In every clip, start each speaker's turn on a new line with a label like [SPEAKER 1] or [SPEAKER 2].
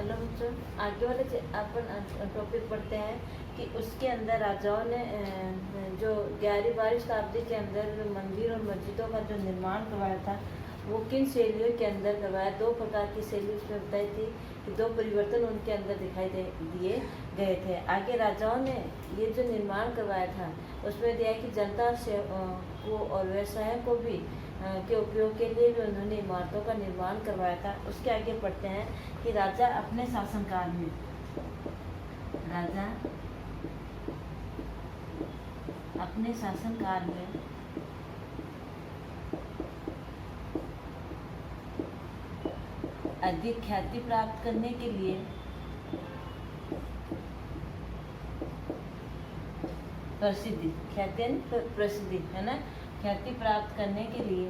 [SPEAKER 1] Hello बच्चों, आगे वाले अपन टॉपिक पढ़ते हैं कि उसके अंदर राजाओं ने जो 11वीं शताब्दी के अंदर जो मंदिर और मस्जिदों का जो निर्माण करवाया था वो किन शैलियों के अंदर करवाया। 2 प्रकार की शैली उसमें बताई थी कि 2 परिवर्तन उनके अंदर दिखाई दिए गए थे। आगे राजाओं ने ये जो निर्माण करवाया था उसमें दिया कि जनता से को और व्यवसाय को भी के उपयोग के लिए भी उन्होंने इमारतों का निर्माण करवाया था। उसके आगे पढ़ते हैं कि राजा अपने शासनकाल में अधिक ख्याति प्राप्त करने के लिए प्रसिद्धि है ना, ख्याति प्राप्त करने के लिए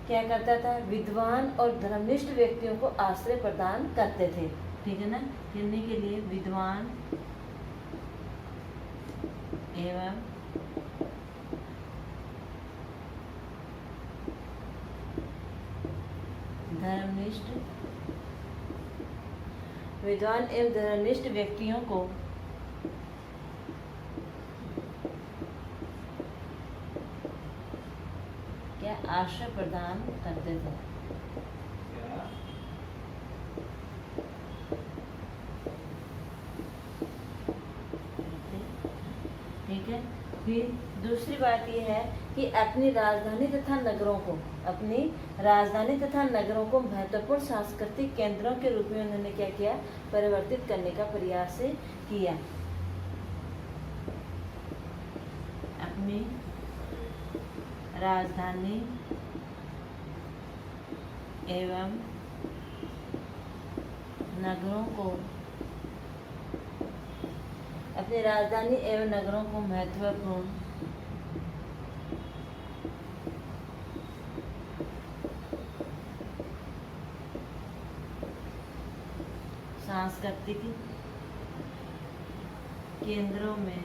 [SPEAKER 1] क्या करता था, विद्वान और धर्मनिष्ठ व्यक्तियों को आश्रय प्रदान करते थे। ठीक है ना, करने के लिए विद्वान एवं धर्मनिष्ठ व्यक्तियों को क्या आश्रय प्रदान करते थे। ठीक है, फिर दूसरी बात यह है कि अपनी राजधानी तथा नगरों को महत्वपूर्ण सांस्कृतिक केंद्रों के रूप में उन्होंने क्या किया, परिवर्तित करने का प्रयास किया। अपनी राजधानी एवं नगरों को महत्वपूर्ण सांस्कृतिक केंद्रों में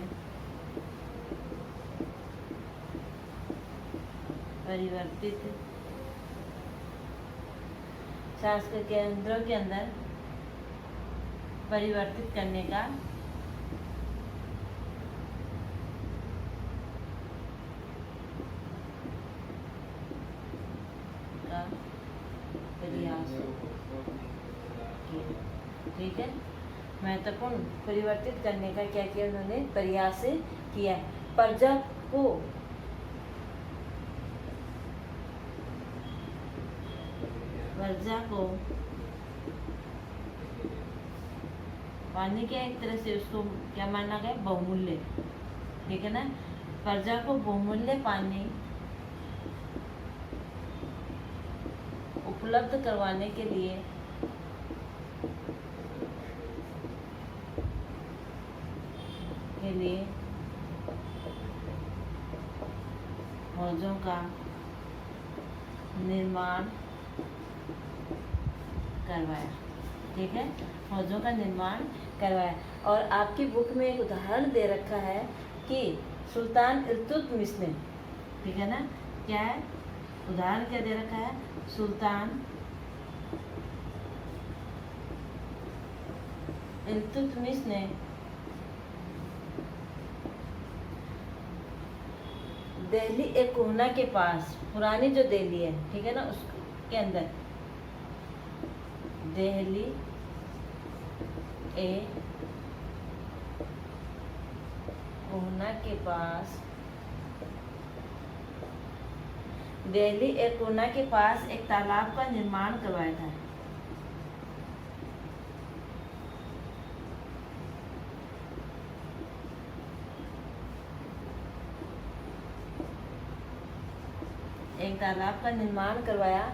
[SPEAKER 1] परिवर्तित करने का प्रयास किया। ठीक है, महत्वपूर्ण परिवर्तित करने का क्या किया उन्होंने, प्रयास किया। प्रजा को पानी के एक तरह से उसको क्या माना गया, बहुमूल्य। ठीक है ना, प्रजा को बहुमूल्य पानी उपलब्ध करवाने के लिए हौजों का निर्माण करवाया। ठीक है, हौजों का निर्माण करवाया। और आपकी बुक में एक उदाहरण दे रखा है कि सुल्तान इल्तुतमिश ने, ठीक है ना, क्या है उदाहरण, क्या दे रखा है, सुल्तान इल्तुतमिश ने दिल्ली एक कोहना के पास, पुरानी जो दिल्ली है, ठीक है ना, उसके अंदर दिल्ली एक कोहना के पास एक तालाब का निर्माण करवाया था। एक तालाब का निर्माण करवाया।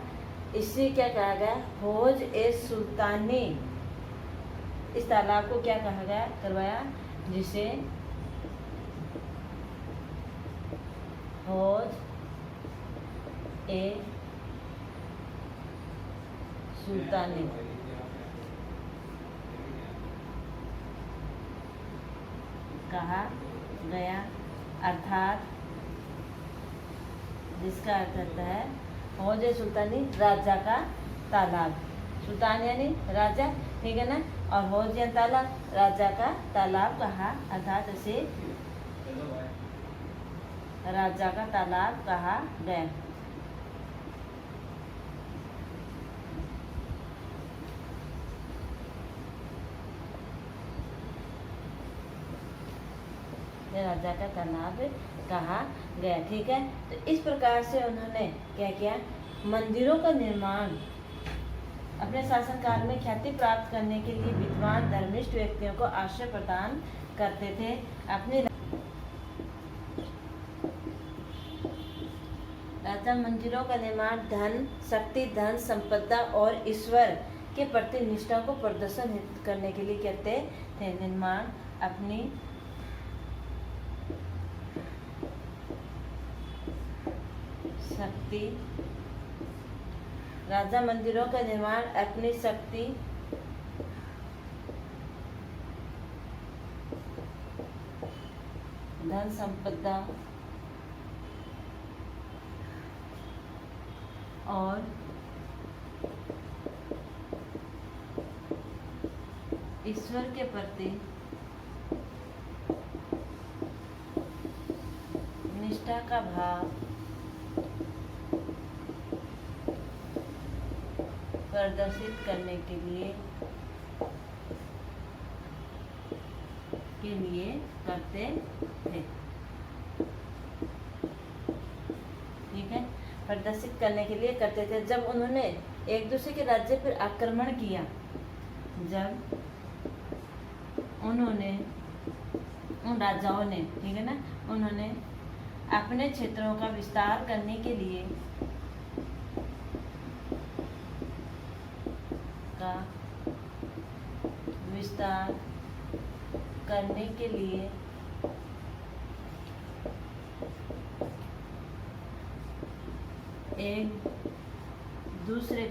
[SPEAKER 1] इससे क्या कहा गया, हौज ए सुल्तानी। इस तालाब को क्या कहा गया, करवाया, जिसे हौज ए सुल्तानी कहा गया, अर्थात जिसका अर्थ होता है हौज सुल्तानी राजा का तालाब। सुल्तान यानी राजा, ठीक है ना, और हौज या तालाब राजा का तालाब कहा, अर्थात इसे राजा का तालाब कहा गया। राजा का तालाब कहा गया, ठीक है। तो इस प्रकार से उन्होंने क्या किया, मंदिरों का निर्माण अपने शासनकाल में ख्याति प्राप्त करने के लिए विद्वान धर्मिष्ठ व्यक्तियों को आश्रय प्रदान करते थे। अपने राजा मंदिरों का निर्माण धन, शक्ति, धन संपदा और ईश्वर के प्रति निष्ठा को प्रदर्शन करने के लिए करते थे। निर्माण अपनी शक्ति, राजा मंदिरों का निर्माण अपनी शक्ति, धन संपदा और ईश्वर के प्रति निष्ठा का भाव प्रदर्शित करने के लिए करते थे, ठीक है, प्रदर्शित करने के लिए करते थे। जब उन्होंने एक दूसरे के राज्य पर आक्रमण किया, जब उन्होंने उन राजाओं ने, ठीक है ना, उन्होंने अपने क्षेत्रों का विस्तार करने के लिए एक दूसरे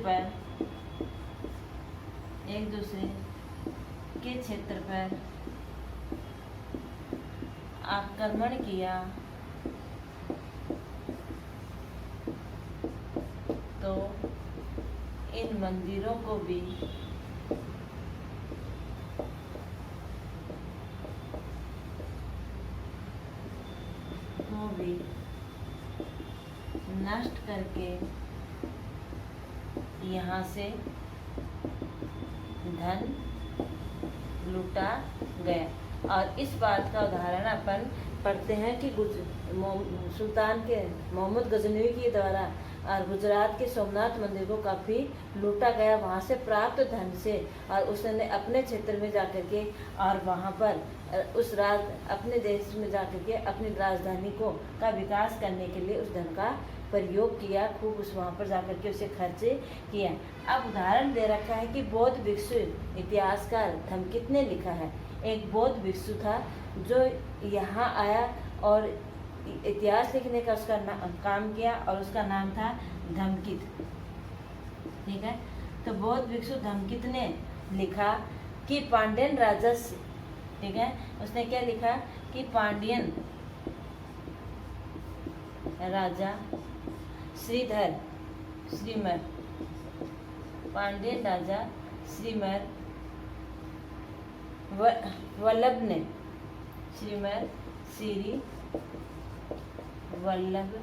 [SPEAKER 1] के क्षेत्र पर आक्रमण किया, तो इन मंदिरों को भी नष्ट करके यहाँ से धन लूटा गया। और इस बात का उदाहरण अपन पढ़ते हैं कि सुल्तान के मोहम्मद गजनवी के द्वारा और गुजरात के सोमनाथ मंदिर को काफ़ी लूटा गया, वहाँ से प्राप्त धन से, और उसने अपने क्षेत्र में जाकर के और वहाँ पर अपने देश में जाकर के अपनी राजधानी का विकास करने के लिए उस धन का प्रयोग किया, खूब उस वहाँ पर जाकर के उसे खर्च किया। अब उदाहरण दे रखा है कि बौद्ध भिक्षु इतिहासकार धमकित ने लिखा है। एक बौद्ध भिक्षु था जो यहाँ आया और इतिहास लिखने का उसका काम किया, और उसका नाम था धमकित, ठीक है। तो बौद्ध भिक्षु धमकित ने लिखा कि पांड्यन राजा, ठीक है, उसने क्या लिखा कि पांड्यन राजा श्रीमर पांड्यन राजा श्रीमर वल्लभ ने, श्रीमर श्री वल्लभ,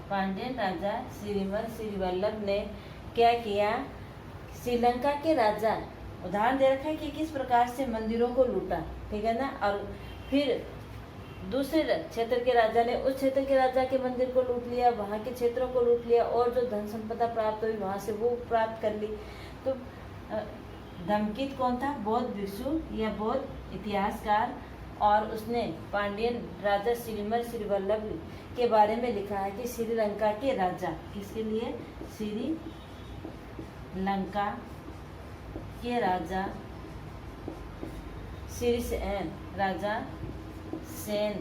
[SPEAKER 1] पांड्यन राजा श्रीमर श्री वल्लभ ने क्या किया, श्रीलंका के राजा, उदाहरण दे रखा है कि किस प्रकार से मंदिरों को लूटा, ठीक है ना। और फिर दूसरे क्षेत्र के राजा ने उस क्षेत्र के राजा के मंदिर को लूट लिया, वहाँ के क्षेत्रों को लूट लिया, और जो धन संपदा प्राप्त हुई वहाँ से वो प्राप्त कर ली। तो धमकित कौन था, बौद्ध भिक्षु या बौद्ध इतिहासकार, और उसने पांड्यन राजा श्रीमर श्री वल्लभ के बारे में लिखा है कि श्रीलंका के राजा, किसके लिए, श्रीलंका के राजा राजा सेन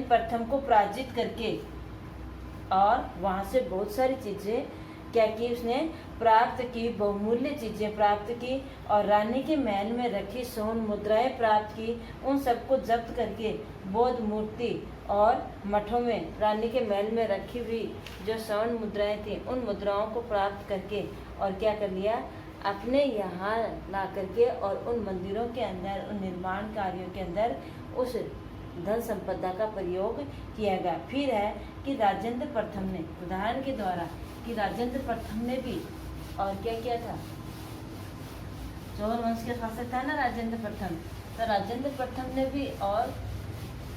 [SPEAKER 1] प्रथम को पराजित करके और वहाँ से बहुत सारी चीज़ें क्या की, उसने प्राप्त की, बहुमूल्य चीजें प्राप्त की और रानी के महल में रखी स्वर्ण मुद्राएं प्राप्त की। उन सबको जब्त करके बौद्ध मूर्ति और मठों में रानी के महल में रखी हुई जो स्वर्ण मुद्राएं थी, उन मुद्राओं को प्राप्त करके और क्या कर लिया, अपने यहाँ ला करके और उन मंदिरों के अंदर, उन निर्माण कार्यों के अंदर उस धन संपदा का प्रयोग किया गया। फिर है कि राजेंद्र प्रथम ने, उदाहरण के द्वारा, कि राजेंद्र प्रथम ने भी और क्या किया था, चौल वंश के शासक था ना राजेंद्र प्रथम, तो राजेंद्र प्रथम ने भी और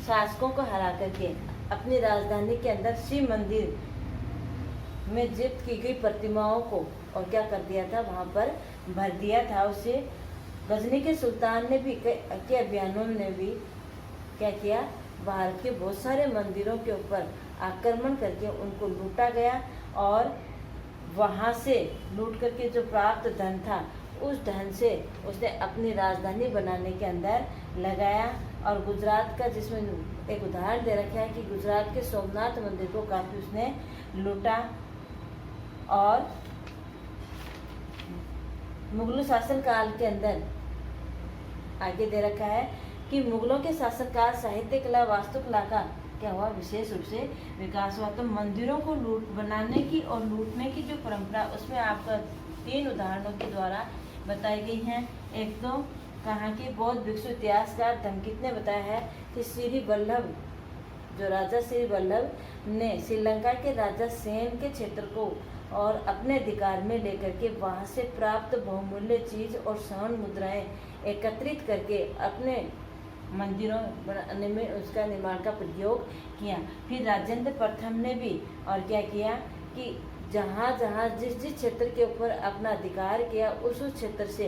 [SPEAKER 1] शासकों को हरा करके अपनी राजधानी के अंदर शिव मंदिर में जब्त की गई प्रतिमाओं को और क्या कर दिया था, वहाँ पर भर दिया था उसे। गजनी के सुल्तान ने भी के अभियानों ने भी क्या किया, भारत के बहुत सारे मंदिरों के ऊपर आक्रमण करके उनको लूटा गया और वहाँ से लूट करके जो प्राप्त धन था उस धन से उसने अपनी राजधानी बनाने के अंदर लगाया। और गुजरात का, जिसमें एक उदाहरण दे रखा है कि गुजरात के सोमनाथ मंदिर को काफी उसने लूटा। और मुगल शासन काल के अंदर आगे दे रखा है कि मुगलों के शासनकाल साहित्य कला, वास्तुकला का क्या हुआ, विशेष रूप से विकास हुआ। तो मंदिरों को बनाने की और लूटने की जो परंपरा, उसमें आपका 3 उदाहरणों के द्वारा बताई गई हैं। एक तो कहाँ की बौद्ध भिक्षु इतिहासकार धमकित ने बताया है कि श्री वल्लभ, जो राजा श्री वल्लभ ने श्रीलंका के राजा सेन के क्षेत्र को और अपने अधिकार में लेकर के वहाँ से प्राप्त बहुमूल्य चीज और स्वर्ण मुद्राएं एकत्रित करके अपने मंदिरों बनाने में उसका निर्माण का प्रयोग किया। फिर राजेंद्र प्रथम ने भी और क्या किया कि जहाँ जहाँ जिस जिस क्षेत्र के ऊपर अपना अधिकार किया उस क्षेत्र से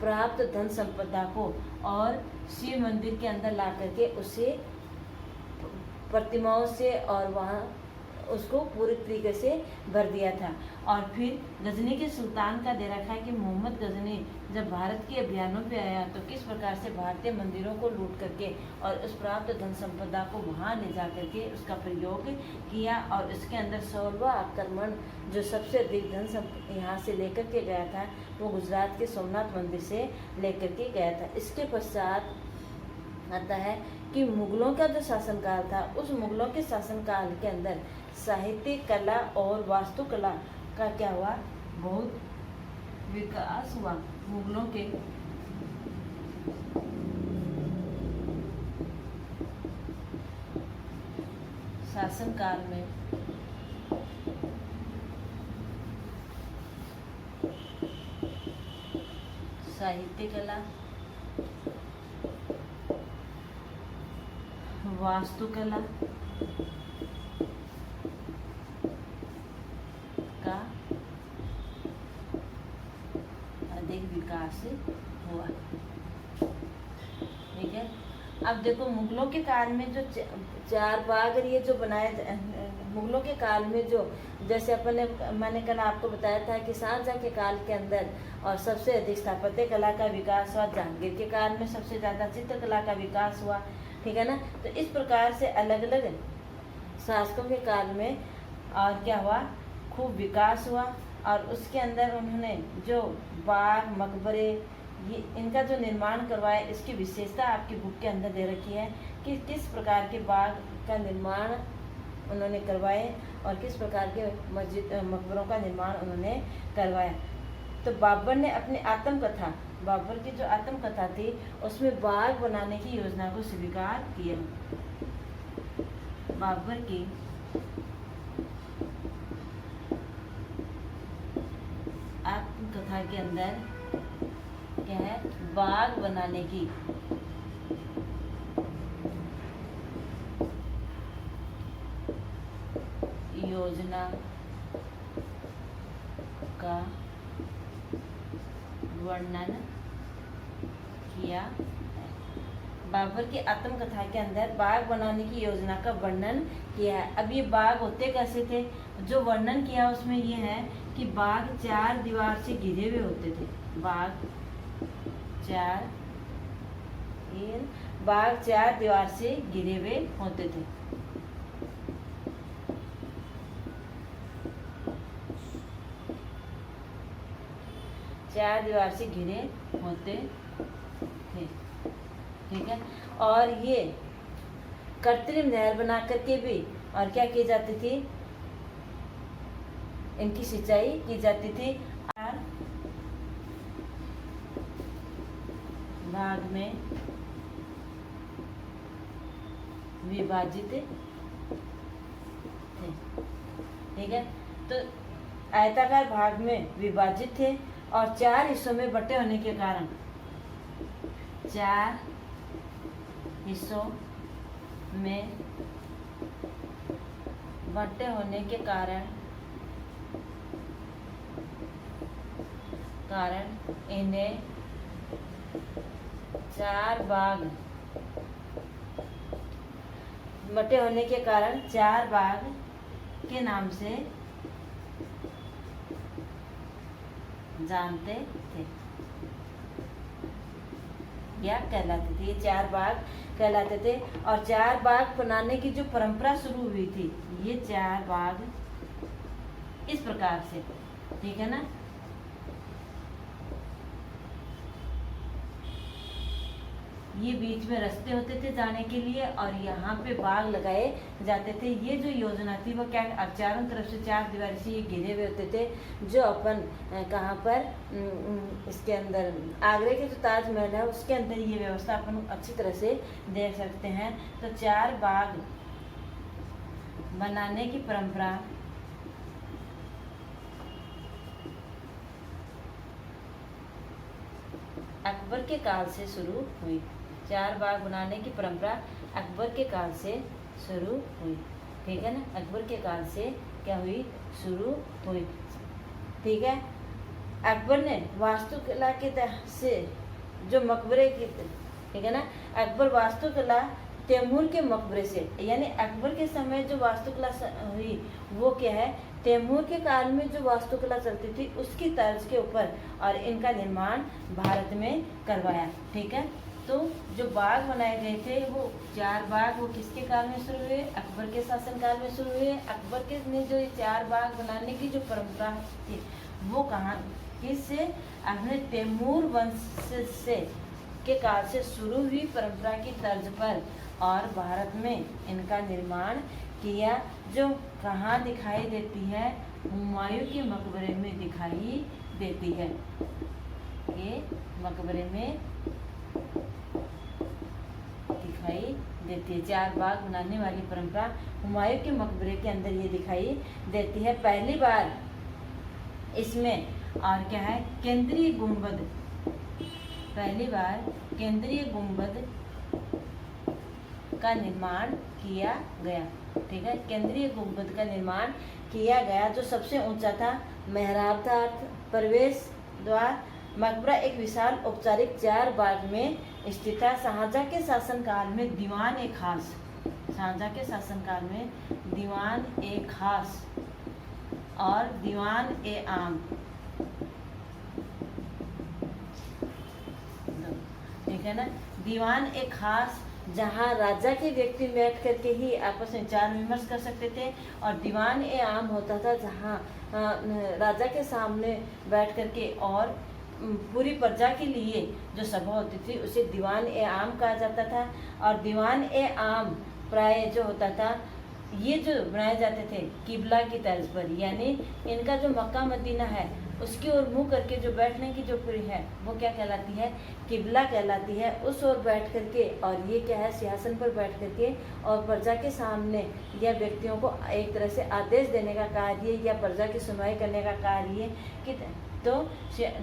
[SPEAKER 1] प्राप्त धन संपदा को और शिव मंदिर के अंदर ला करके उसे प्रतिमाओं से और वहाँ उसको पूरी तरीके से भर दिया था। और फिर गजनी के सुल्तान का दे रखा है कि मोहम्मद गजनी जब भारत के अभियानों पे आया तो किस प्रकार से भारतीय मंदिरों को लूट करके और उस प्राप्त धन संपदा को वहाँ ले जा करके उसका प्रयोग किया। और इसके अंदर 16वां आक्रमण जो सबसे अधिक धन यहाँ से लेकर के गया था वो गुजरात के सोमनाथ मंदिर से लेकर के गया था। इसके पश्चात आता है कि मुगलों का जो शासनकाल था, उस मुगलों के शासनकाल के अंदर साहित्य, कला और वास्तुकला का क्या हुआ, बहुत विकास हुआ। मुगलों के शासनकाल में साहित्य, कला, वास्तुकला का अधिक विकास हुआ। ठीक है, अब देखो मुगलों के काल में जो 4 बाग ये जो बनाए, मुगलों के काल में जो, जैसे मैंने कल आपको बताया था कि शाहजहां के काल के अंदर और सबसे अधिक स्थापत्य कला का विकास हुआ, जहांगीर के काल में सबसे ज़्यादा चित्रकला का विकास हुआ। ठीक है ना, तो इस प्रकार से अलग अलग शासकों के काल में और क्या हुआ, खूब विकास हुआ। और उसके अंदर उन्होंने जो बाग, मकबरे, ये इनका जो निर्माण करवाया, इसकी विशेषता आपकी बुक के अंदर दे रखी है कि किस प्रकार के बाग का निर्माण उन्होंने करवाए और किस प्रकार के मस्जिद, मकबरों का निर्माण उन्होंने करवाया। तो बाबर ने अपनी आत्मकथा, बाबर की जो आत्मकथा थी उसमें बाग बनाने की योजना को स्वीकार किया। बाबर की आत्मकथा के अंदर क्या है, बाग बनाने की योजना का वर्णन किया है। बाबर की आत्मकथा के अंदर बाग बनाने की योजना का वर्णन किया है। अब ये बाग होते कैसे थे, जो वर्णन किया उसमें ये है कि बाग 4 दीवार से घिरे हुए होते थे। बाग 4 दीवार से घिरे हुए होते थे। 4 दीवार से घिरे होते थे, ठीक है। और ये कृत्रिम नहर बना करके भी और क्या की जाती थी, इनकी सिंचाई की जाती थी। भाग में विभाजित थे, ठीक है। तो आयताकार भाग में विभाजित थे और 4 हिस्सों में बटे होने के कारण 4 हिस्सों में बटे होने के कारण इन्हें 4 भाग बटे होने के कारण 4 भाग के नाम से जानते थे या कहलाते थे। ये 4 भाग कहलाते थे। और 4 भाग बनाने की जो परंपरा शुरू हुई थी, ये 4 भाग इस प्रकार से, ठीक है ना। ये बीच में रास्ते होते थे जाने के लिए और यहाँ पे बाग लगाए जाते थे। ये जो योजना थी वो क्या, चारों तरफ से 4 दीवार से ये घिरे हुए होते थे, जो अपन कहाँ पर इसके अंदर आगरे के जो ताजमहल है उसके अंदर ये व्यवस्था अपन अच्छी तरह से देख सकते हैं। तो 4 बाग बनाने की परंपरा अकबर के काल से शुरू हुई। 4 बाग बनाने की परंपरा अकबर के काल से शुरू हुई, ठीक है ना। अकबर के काल से क्या हुई, शुरू हुई, ठीक है। अकबर ने वास्तुकला के से जो मकबरे की, ठीक है ना, अकबर वास्तुकला तैमूर के मकबरे से, यानी अकबर के समय जो वास्तुकला हुई वो क्या है, तैमूर के काल में जो वास्तुकला चलती थी उसकी तर्ज के ऊपर और इनका निर्माण भारत में करवाया, ठीक है। तो जो बाग बनाए गए थे वो 4 बाग वो किसके काल में शुरू हुए, अकबर के शासन काल में शुरू हुए। अकबर के ने जो ये 4 बाग बनाने की जो परंपरा थी वो कहाँ, किससे, अपने तैमूर वंश से के काल से शुरू हुई परंपरा की तर्ज पर और भारत में इनका निर्माण किया, जो कहाँ दिखाई देती है, हुमायूं के मकबरे में दिखाई देती है। ये मकबरे में दिखाई देती है। 4 बाग बनाने वाली परंपरा हुमायूं के मकबरे के अंदर ये दिखाई देती है। पहली बार इसमें और क्या है, केंद्रीय गुंबद, पहली बार केंद्रीय गुंबद का निर्माण किया गया, ठीक है। केंद्रीय गुंबद का निर्माण किया गया जो सबसे ऊंचा था, मेहराब था, प्रवेश द्वार। मकबरा एक विशाल औपचारिक 4 बाग में स्थित था। शाहजहां के शासनकाल में दीवान ए खास, शाहजहां के शासनकाल में दीवान ए खास और दीवान ए आम, ठीक है ना। दीवान ए खास जहाँ राजा के व्यक्ति बैठ करके ही आपस में विचार विमर्श कर सकते थे, और दीवान ए आम होता था जहाँ राजा के सामने बैठ करके और पूरी प्रजा के लिए जो सभा होती थी उसे दीवान ए आम कहा जाता था। और दीवान ए आम प्राय जो होता था, ये जो बनाए जाते थे किबला की तर्ज पर, यानी इनका जो मक्का मदीना है उसकी ओर मुंह करके जो बैठने की जो पूरी है वो क्या कहलाती है, किबला कहलाती है। उस ओर बैठ करके, और ये क्या है, सिंहासन पर बैठ करके और प्रजा के सामने या व्यक्तियों को एक तरह से आदेश देने का कार्य या प्रजा की सुनवाई करने का कार्य कि तो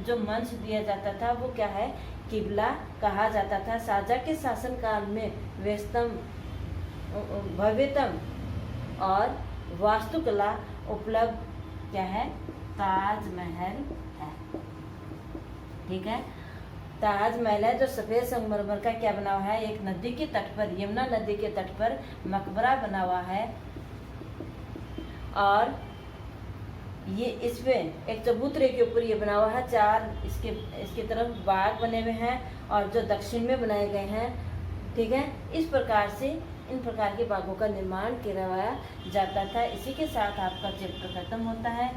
[SPEAKER 1] जो मंच दिया जाता था वो क्या है, किबला कहा जाता था। शाहजहां के शासनकाल में व्यस्तम, भव्यतम और वास्तुकला उपलब्ध क्या है, ताजमहल है, ठीक है। ताजमहल है जो सफ़ेद संगमरमर का क्या बना हुआ है, एक नदी के तट पर, यमुना नदी के तट पर मकबरा बना हुआ है। और ये इसमें एक चबूतरे के ऊपर ये बना हुआ है, 4 इसके तरफ बाग बने हुए हैं और जो दक्षिण में बनाए गए हैं, ठीक है। इस प्रकार से इन प्रकार के बागों का निर्माण करवाया जाता था। इसी के साथ आपका चैप्टर खत्म होता है।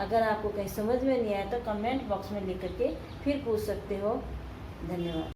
[SPEAKER 1] अगर आपको कहीं समझ में नहीं आया तो कमेंट बॉक्स में लिख करके फिर पूछ सकते हो। धन्यवाद।